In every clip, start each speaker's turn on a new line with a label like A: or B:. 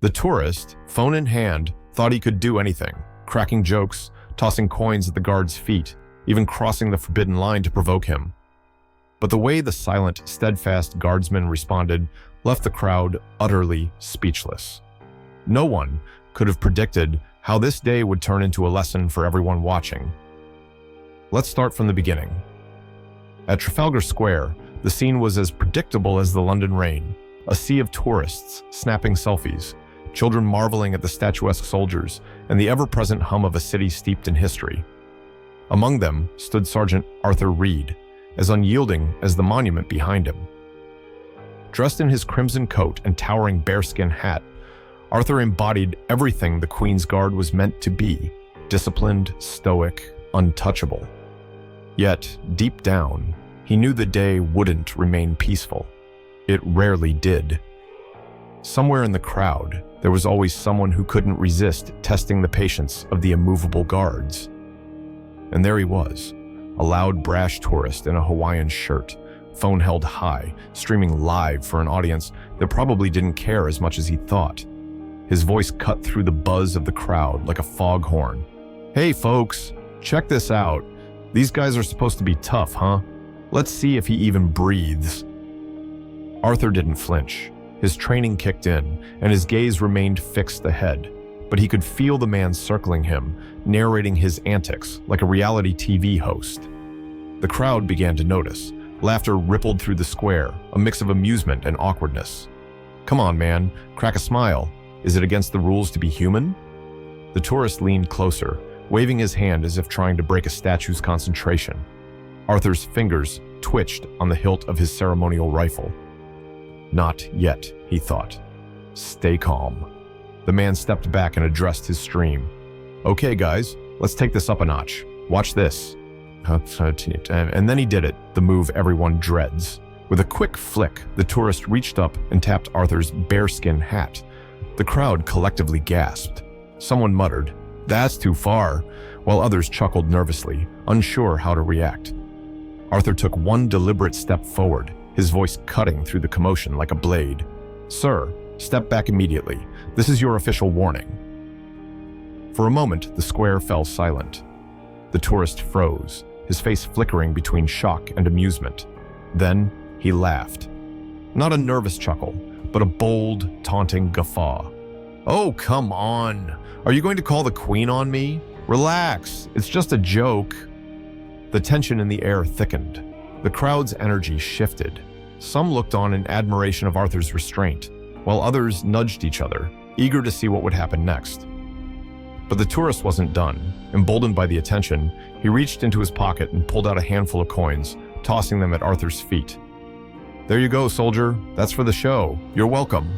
A: The tourist, phone in hand, thought he could do anything, cracking jokes, tossing coins at the guard's feet, even crossing the forbidden line to provoke him. But the way the silent, steadfast guardsman responded left the crowd utterly speechless. No one could have predicted how this day would turn into a lesson for everyone watching. Let's start from the beginning. At Trafalgar Square, the scene was as predictable as the London rain, a sea of tourists snapping selfies, children marveling at the statuesque soldiers, and the ever-present hum of a city steeped in history. Among them stood Sergeant Arthur Reed, as unyielding as the monument behind him. Dressed in his crimson coat and towering bearskin hat, Arthur embodied everything the Queen's Guard was meant to be: disciplined, stoic, untouchable. Yet, deep down, he knew the day wouldn't remain peaceful. It rarely did. Somewhere in the crowd, there was always someone who couldn't resist testing the patience of the immovable guards. And there he was, a loud, brash tourist in a Hawaiian shirt, phone held high, streaming live for an audience that probably didn't care as much as he thought. His voice cut through the buzz of the crowd like a foghorn. "Hey folks, check this out. These guys are supposed to be tough, huh? Let's see if he even breathes." Arthur didn't flinch. His training kicked in, and his gaze remained fixed ahead. But he could feel the man circling him, narrating his antics like a reality TV host. The crowd began to notice. Laughter rippled through the square, a mix of amusement and awkwardness. "Come on, man, crack a smile. Is it against the rules to be human?" The tourist leaned closer, waving his hand as if trying to break a statue's concentration. Arthur's fingers twitched on the hilt of his ceremonial rifle. "Not yet," he thought. "Stay calm." The man stepped back and addressed his stream. "Okay, guys, let's take this up a notch. Watch this." And then he did it, the move everyone dreads. With a quick flick, the tourist reached up and tapped Arthur's bearskin hat. The crowd collectively gasped. Someone muttered, "That's too far," while others chuckled nervously, unsure how to react. Arthur took one deliberate step forward, his voice cutting through the commotion like a blade. "Sir, step back immediately. This is your official warning." For a moment, the square fell silent. The tourist froze, his face flickering between shock and amusement. Then he laughed. Not a nervous chuckle, but a bold, taunting guffaw. "Oh, come on. Are you going to call the Queen on me? Relax, it's just a joke." The tension in the air thickened. The crowd's energy shifted. Some looked on in admiration of Arthur's restraint, while others nudged each other, eager to see what would happen next. But the tourist wasn't done. Emboldened by the attention, he reached into his pocket and pulled out a handful of coins, tossing them at Arthur's feet. "There you go, soldier. That's for the show. You're welcome."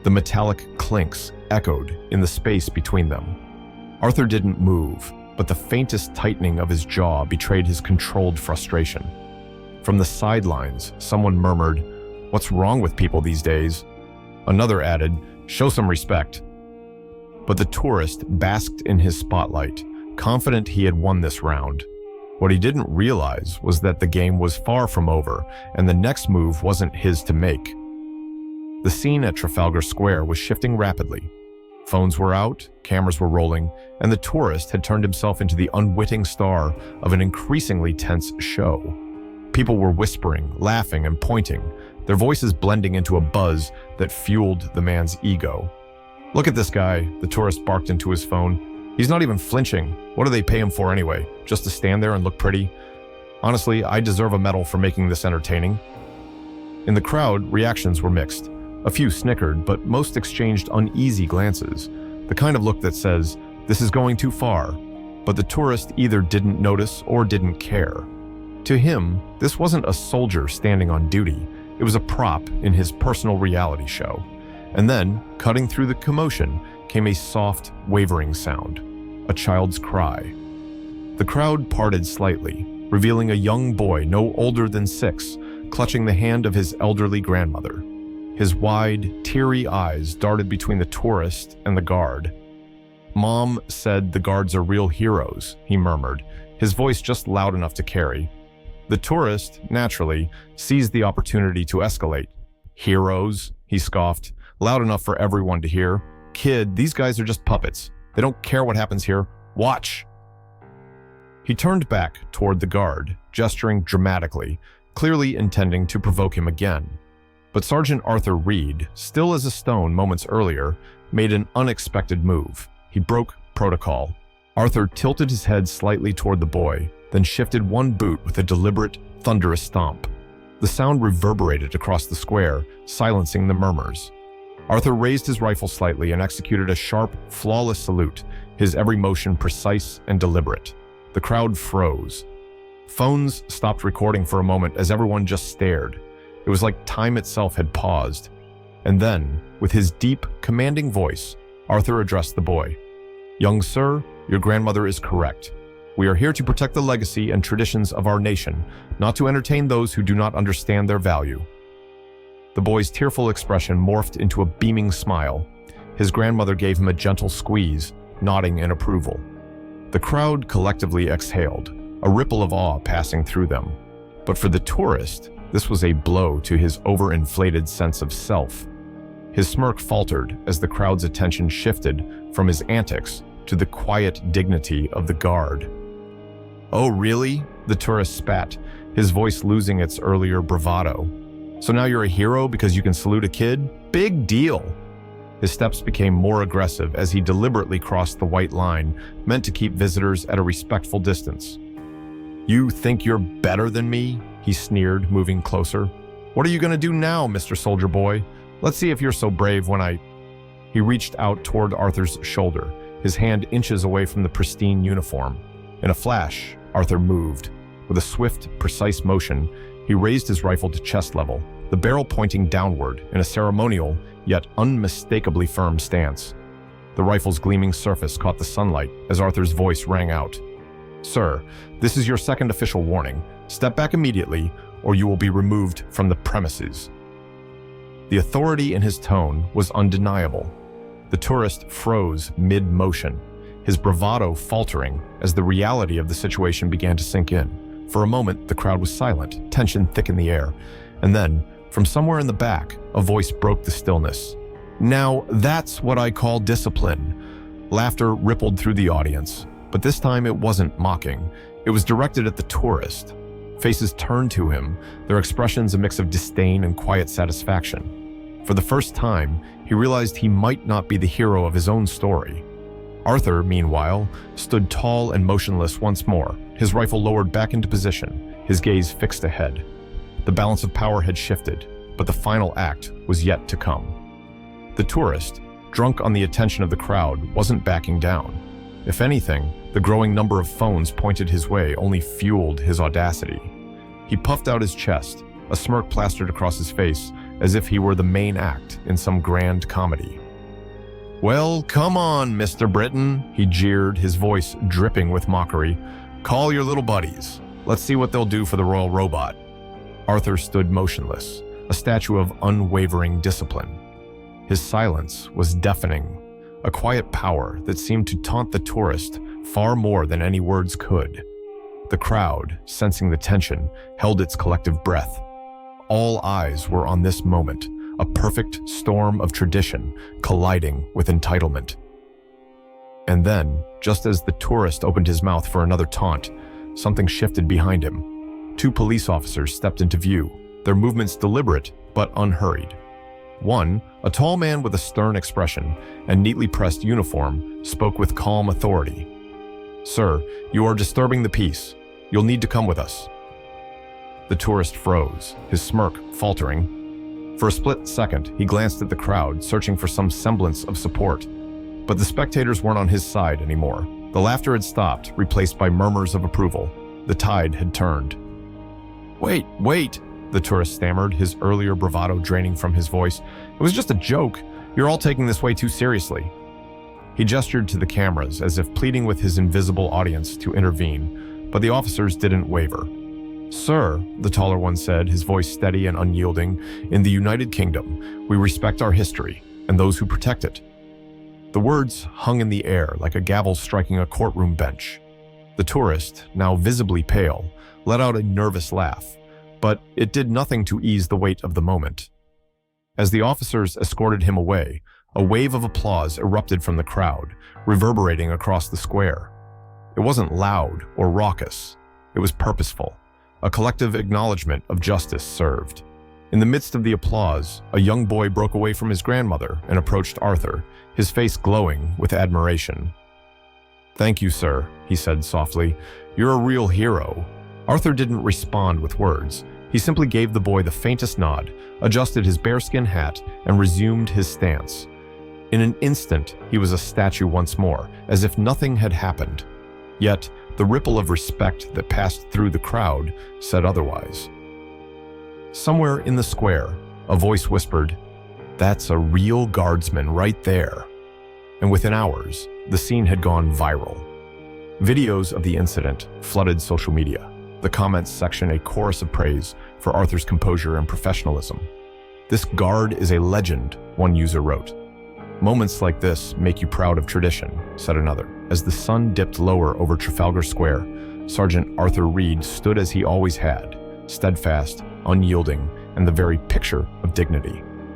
A: The metallic clinks echoed in the space between them. Arthur didn't move, but the faintest tightening of his jaw betrayed his controlled frustration. From the sidelines, someone murmured, "What's wrong with people these days?" Another added, "Show some respect." But the tourist basked in his spotlight, confident he had won this round. What he didn't realize was that the game was far from over, and the next move wasn't his to make. The scene at Trafalgar Square was shifting rapidly. Phones were out, cameras were rolling, and the tourist had turned himself into the unwitting star of an increasingly tense show. People were whispering, laughing, and pointing, their voices blending into a buzz that fueled the man's ego. "Look at this guy," the tourist barked into his phone. "He's not even flinching. What do they pay him for anyway? Just to stand there and look pretty? Honestly, I deserve a medal for making this entertaining." In the crowd, reactions were mixed. A few snickered, but most exchanged uneasy glances, the kind of look that says, "This is going too far." But the tourist either didn't notice or didn't care. To him, this wasn't a soldier standing on duty. It was a prop in his personal reality show. And then, cutting through the commotion, came a soft, wavering sound, a child's cry. The crowd parted slightly, revealing a young boy no older than 6, clutching the hand of his elderly grandmother. His wide, teary eyes darted between the tourist and the guard. "Mom said the guards are real heroes," he murmured, his voice just loud enough to carry. The tourist, naturally, seized the opportunity to escalate. "Heroes?" he scoffed. loud enough for everyone to hear. "Kid, these guys are just puppets. They don't care what happens here. Watch." He turned back toward the guard, gesturing dramatically, clearly intending to provoke him again. But Sergeant Arthur Reed, still as a stone moments earlier, made an unexpected move. He broke protocol. Arthur tilted his head slightly toward the boy, then shifted one boot with a deliberate, thunderous stomp. The sound reverberated across the square, silencing the murmurs. Arthur raised his rifle slightly and executed a sharp, flawless salute, his every motion precise and deliberate. The crowd froze. Phones stopped recording for a moment as everyone just stared. It was like time itself had paused. And then, with his deep, commanding voice, Arthur addressed the boy. "Young sir, your grandmother is correct. We are here to protect the legacy and traditions of our nation, not to entertain those who do not understand their value." The boy's tearful expression morphed into a beaming smile. His grandmother gave him a gentle squeeze, nodding in approval. The crowd collectively exhaled, a ripple of awe passing through them. But for the tourist, this was a blow to his overinflated sense of self. His smirk faltered as the crowd's attention shifted from his antics to the quiet dignity of the guard. "Oh, really?" the tourist spat, his voice losing its earlier bravado. "So now you're a hero because you can salute a kid? Big deal!" His steps became more aggressive as he deliberately crossed the white line, meant to keep visitors at a respectful distance. "You think you're better than me?" he sneered, moving closer. "What are you going to do now, Mr. Soldier Boy? Let's see if you're so brave when I—" He reached out toward Arthur's shoulder, his hand inches away from the pristine uniform. In a flash, Arthur moved. With a swift, precise motion, he raised his rifle to chest level, the barrel pointing downward in a ceremonial, yet unmistakably firm stance. The rifle's gleaming surface caught the sunlight as Arthur's voice rang out. "Sir, this is your second official warning. Step back immediately, or you will be removed from the premises." The authority in his tone was undeniable. The tourist froze mid-motion, his bravado faltering as the reality of the situation began to sink in. For a moment, the crowd was silent, tension thick in the air, and then, from somewhere in the back, a voice broke the stillness. "Now, that's what I call discipline." Laughter rippled through the audience, but this time it wasn't mocking. It was directed at the tourist. Faces turned to him, their expressions a mix of disdain and quiet satisfaction. For the first time, he realized he might not be the hero of his own story. Arthur, meanwhile, stood tall and motionless once more, his rifle lowered back into position, his gaze fixed ahead. The balance of power had shifted, but the final act was yet to come. The tourist, drunk on the attention of the crowd, wasn't backing down. If anything, the growing number of phones pointed his way only fueled his audacity. He puffed out his chest, a smirk plastered across his face, as if he were the main act in some grand comedy. "Well, come on, Mr. Britain," he jeered, his voice dripping with mockery. "Call your little buddies. Let's see what they'll do for the royal robot." Arthur stood motionless, a statue of unwavering discipline. His silence was deafening, a quiet power that seemed to taunt the tourist far more than any words could. The crowd, sensing the tension, held its collective breath. All eyes were on this moment, a perfect storm of tradition colliding with entitlement. And then, just as the tourist opened his mouth for another taunt, something shifted behind him. Two police officers stepped into view, their movements deliberate but unhurried. One, a tall man with a stern expression and neatly pressed uniform, spoke with calm authority. "Sir, you are disturbing the peace. You'll need to come with us." The tourist froze, his smirk faltering. For a split second, he glanced at the crowd, searching for some semblance of support. But the spectators weren't on his side anymore. The laughter had stopped, replaced by murmurs of approval. The tide had turned. Wait, the tourist stammered, his earlier bravado draining from his voice. "It was just a joke. You're all taking this way too seriously." He gestured to the cameras as if pleading with his invisible audience to intervene, but the officers didn't waver. "Sir," the taller one said, his voice steady and unyielding, "in the United Kingdom, we respect our history and those who protect it." The words hung in the air like a gavel striking a courtroom bench. The tourist, now visibly pale, let out a nervous laugh, but it did nothing to ease the weight of the moment. As the officers escorted him away, a wave of applause erupted from the crowd, reverberating across the square. It wasn't loud or raucous. It was purposeful, a collective acknowledgement of justice served. In the midst of the applause, a young boy broke away from his grandmother and approached Arthur, his face glowing with admiration. "Thank you, sir," he said softly. "You're a real hero." Arthur didn't respond with words. He simply gave the boy the faintest nod, adjusted his bearskin hat, and resumed his stance. In an instant, he was a statue once more, as if nothing had happened. Yet, the ripple of respect that passed through the crowd said otherwise. Somewhere in the square, a voice whispered, "That's a real guardsman right there." And within hours, the scene had gone viral. Videos of the incident flooded social media, the comments section a chorus of praise for Arthur's composure and professionalism. "This guard is a legend," one user wrote. "Moments like this make you proud of tradition," said another. As the sun dipped lower over Trafalgar Square, Sergeant Arthur Reed stood as he always had, steadfast, unyielding, and the very picture of dignity.